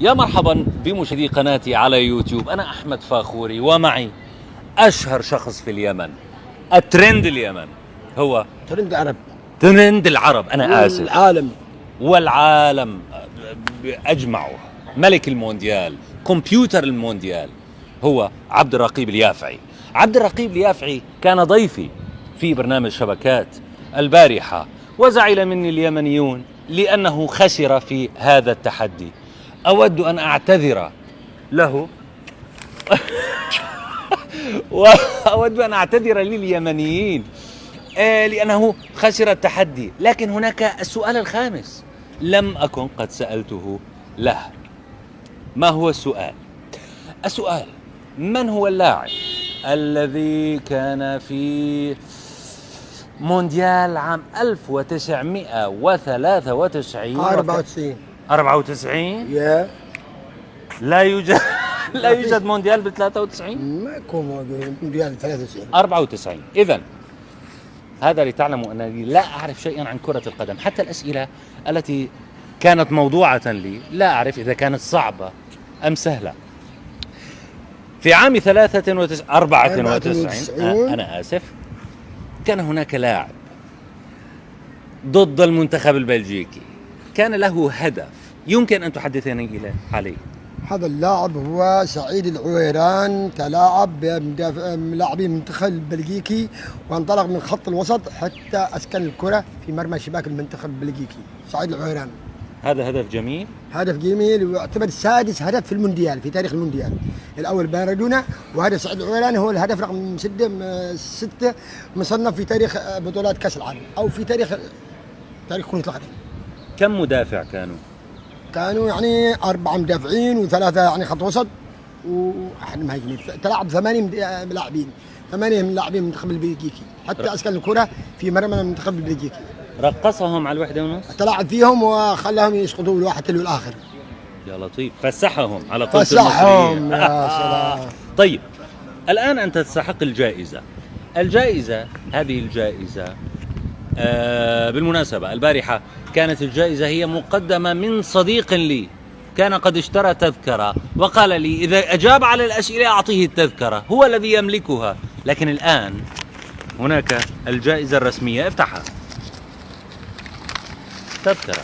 يا مرحبا بمشاهدي قناتي على يوتيوب. أنا أحمد فاخوري ومعي أشهر شخص في اليمن. الترند اليمن هو ترند عرب، ترند العرب، أنا آسف، العالم والعالم أجمعه، ملك المونديال، كمبيوتر المونديال، هو عبد الرقيب اليافعي. عبد الرقيب اليافعي كان ضيفي في برنامج شبكات البارحة، وزعل مني اليمنيون لأنه خسر في هذا التحدي. أود أن أعتذر له وأود أن أعتذر لليمنيين لأنه خسر التحدي. لكن هناك السؤال الخامس لم أكن قد سألته له. ما هو السؤال؟ السؤال: من هو اللاعب الذي كان في مونديال عام 1993 94 يا لا يوجد مونديال ب 93. ما يكون مونديال 93 94. إذن هذا لتعلموا أنني لا أعرف شيئا عن كرة القدم، حتى الأسئلة التي كانت موضوعة لي لا أعرف إذا كانت صعبة أم سهلة. في عام 94 أنا آسف، كان هناك لاعب ضد المنتخب البلجيكي، كان له هدف. يمكن أن تحدثني عليه؟ هذا اللاعب هو سعيد العويران، كلاعب لاعبي المنتخب البلجيكي، وانطلق من خط الوسط حتى اسكن الكرة في مرمى شباك المنتخب البلجيكي. سعيد العويران هذا هدف جميل، هدف جميل، ويعتبر سادس هدف في المونديال، في تاريخ المونديال. الاول مارادونا، وهذا سعيد العويران هو الهدف رقم 6 مصنف في تاريخ بطولات كاس العالم، او في تاريخ كرة القدم. كم مدافع كانوا يعني 4 مدافعين و3 يعني خط وسط واحد مهاجمين. تلعب 8 لاعبين، 8 من لاعبين المنتخب البلجيكي، حتى اسكن الكرة في مرمى المنتخب البلجيكي. رقصهم على الوحدة ونص، تلاعب فيهم وخلاهم يسقطوا الواحد تلو الاخر. يا لطيف، فسحهم على قولة المصريين. يا سلام. طيب الآن أنت تستحق الجائزة. هذه الجائزة بالمناسبة البارحة كانت الجائزة هي مقدمة من صديق لي، كان قد اشترى تذكرة وقال لي إذا أجاب على الأسئلة أعطيه التذكرة، هو الذي يملكها. لكن الآن هناك الجائزة الرسمية، افتحها. تذكرة،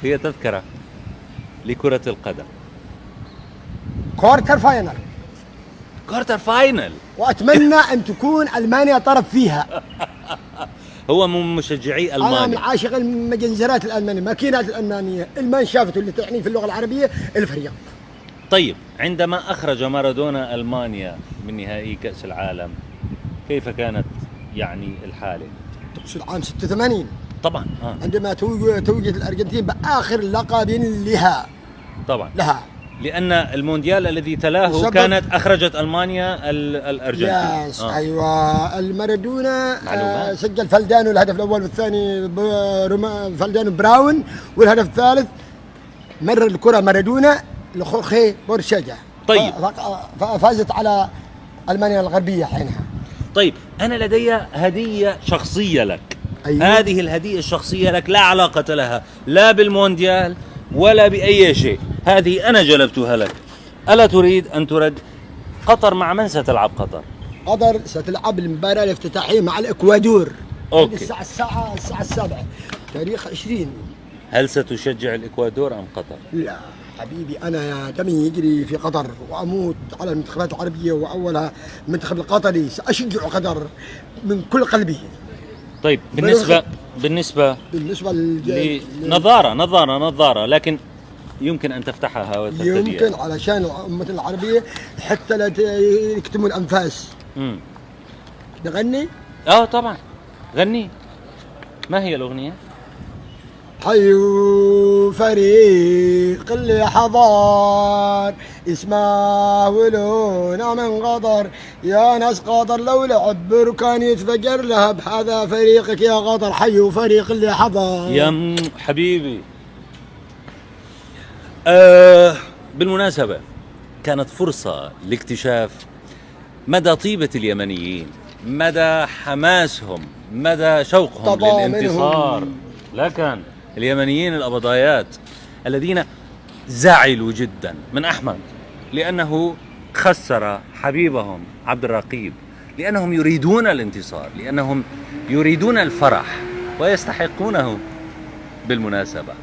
هي تذكرة لكرة القدم. كوارتر فاينل، وأتمنى أن تكون ألمانيا طرف فيها. هو من مشجعي ألمانيا. أنا من عاشق المجنزرات الألمانية، الماكينات الألمانية، المان شافت اللي تعني في اللغة العربية الفريق. طيب عندما أخرج مارادونا ألمانيا من نهائي كأس العالم، كيف كانت يعني الحالة؟ تقصد عام 86 طبعا. عندما توجت الأرجنتين بآخر لقب لها. طبعا لها، لأن المونديال الذي تلاه كانت أخرجت ألمانيا الأرجنتين. أيوة. المارادونا سجل فالدانو الهدف الأول، والثاني فالدانو براون، والهدف الثالث مرر الكرة مارادونا لخورخي بورشاجا. طيب فازت على ألمانيا الغربية حينها. طيب أنا لدي هدية شخصية لك. أيوة. هذه الهدية الشخصية لك لا علاقة لها لا بالمونديال ولا بأي شيء، هذه أنا جلبتها لك. ألا تريد أن ترد؟ قطر مع من ستلعب؟ قطر ستلعب المباراة الافتتاحية مع الإكوادور. أوكي. الساعة 7 تاريخ 20. هل ستشجع الإكوادور أم قطر؟ لا حبيبي، أنا دمي يجري في قطر وأموت على المنتخبات العربية، وأولها المنتخب القطري. سأشجع قطر من كل قلبي. طيب بالنسبة نظارة، لكن يمكن أن تفتحها وتبتديها. يمكن علشان الأمة العربية حتى لا يكتموا الأنفاس. نغني؟ طبعا غني. ما هي الأغنية؟ حيوا فريق اللي حضر اسمه ولونه من قطر، يا ناس قطر لو لعب بركان يتفجر لها، بهذا فريقك يا قطر، حيوا فريق اللي حضر. يا حبيبي. بالمناسبة كانت فرصة لاكتشاف مدى طيبة اليمنيين، مدى حماسهم، مدى شوقهم للانتصار. لكن اليمنيين الأبضايات الذين زعلوا جدا من أحمد لأنه خسر حبيبهم عبد الرقيب، لأنهم يريدون الانتصار، لأنهم يريدون الفرح ويستحقونه بالمناسبة.